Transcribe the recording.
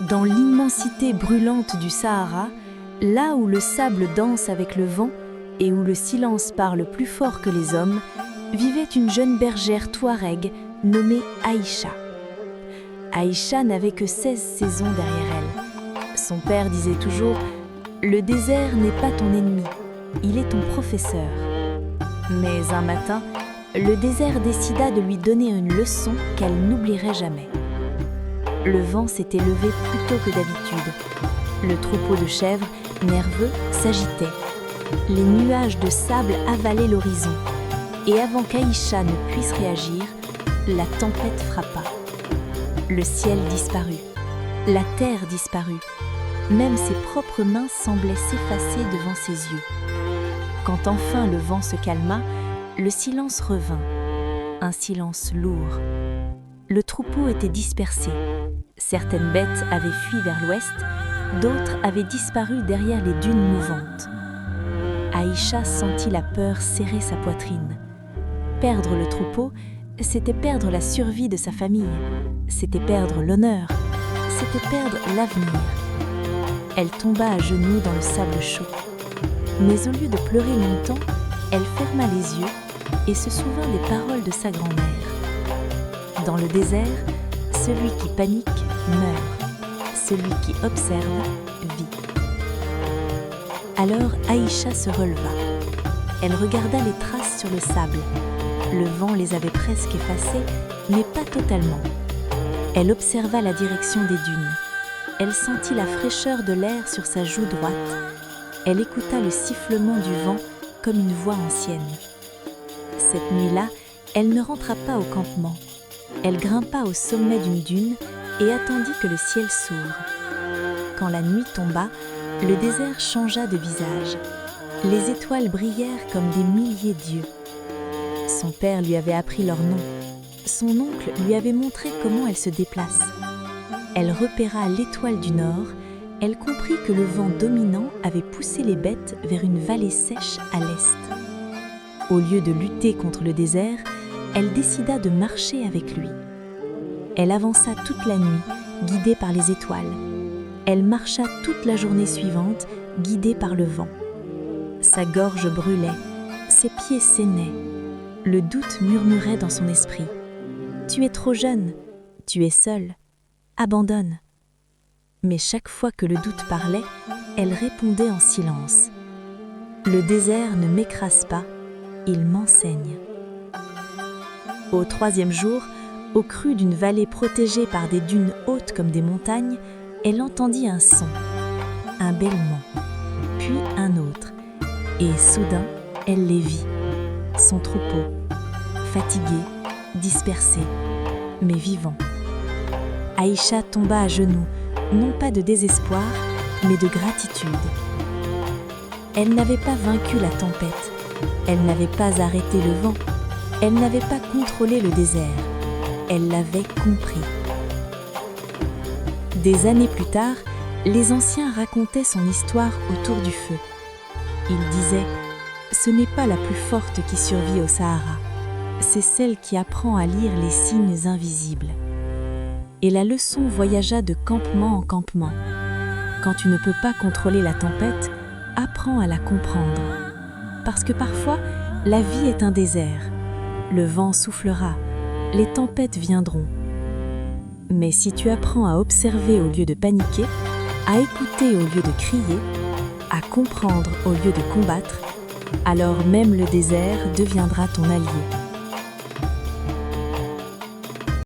Dans l'immensité brûlante du Sahara, là où le sable danse avec le vent et où le silence parle plus fort que les hommes, vivait une jeune bergère touareg nommée Aïcha. Aïcha n'avait que 16 saisons derrière elle. Son père disait toujours « Le désert n'est pas ton ennemi, il est ton professeur ». Mais un matin, le désert décida de lui donner une leçon qu'elle n'oublierait jamais. Le vent s'était levé plus tôt que d'habitude. Le troupeau de chèvres, nerveux, s'agitait. Les nuages de sable avalaient l'horizon. Et avant qu'Aïcha ne puisse réagir, la tempête frappa. Le ciel disparut. La terre disparut. Même ses propres mains semblaient s'effacer devant ses yeux. Quand enfin le vent se calma, le silence revint. Un silence lourd. Le troupeau était dispersé. Certaines bêtes avaient fui vers l'ouest, d'autres avaient disparu derrière les dunes mouvantes. Aïcha sentit la peur serrer sa poitrine. Perdre le troupeau, c'était perdre la survie de sa famille, c'était perdre l'honneur, c'était perdre l'avenir. Elle tomba à genoux dans le sable chaud. Mais au lieu de pleurer longtemps, elle ferma les yeux et se souvint des paroles de sa grand-mère. Dans le désert, celui qui panique meurt, celui qui observe vit. Alors Aïcha se releva. Elle regarda les traces sur le sable. Le vent les avait presque effacées, mais pas totalement. Elle observa la direction des dunes. Elle sentit la fraîcheur de l'air sur sa joue droite. Elle écouta le sifflement du vent comme une voix ancienne. Cette nuit-là, elle ne rentra pas au campement. Elle grimpa au sommet d'une dune et attendit que le ciel s'ouvre. Quand la nuit tomba, le désert changea de visage. Les étoiles brillèrent comme des milliers d'yeux. Son père lui avait appris leur nom. Son oncle lui avait montré comment elles se déplacent. Elle repéra l'étoile du nord. Elle comprit que le vent dominant avait poussé les bêtes vers une vallée sèche à l'est. Au lieu de lutter contre le désert, elle décida de marcher avec lui. Elle avança toute la nuit, guidée par les étoiles. Elle marcha toute la journée suivante, guidée par le vent. Sa gorge brûlait, ses pieds saignaient. Le doute murmurait dans son esprit. « Tu es trop jeune, tu es seule, abandonne ». Mais chaque fois que le doute parlait, elle répondait en silence. « Le désert ne m'écrase pas, il m'enseigne ». Au 3e jour, au creux d'une vallée protégée par des dunes hautes comme des montagnes, elle entendit un son, un bêlement, puis un autre, et soudain, elle les vit, son troupeau, fatigué, dispersé, mais vivant. Aïcha tomba à genoux, non pas de désespoir, mais de gratitude. Elle n'avait pas vaincu la tempête, elle n'avait pas arrêté le vent, elle n'avait pas contrôlé le désert, elle l'avait compris. Des années plus tard, les anciens racontaient son histoire autour du feu. Ils disaient « Ce n'est pas la plus forte qui survit au Sahara, c'est celle qui apprend à lire les signes invisibles. » Et la leçon voyagea de campement en campement. Quand tu ne peux pas contrôler la tempête, apprends à la comprendre. Parce que parfois, la vie est un désert. Le vent soufflera, les tempêtes viendront. Mais si tu apprends à observer au lieu de paniquer, à écouter au lieu de crier, à comprendre au lieu de combattre, alors même le désert deviendra ton allié.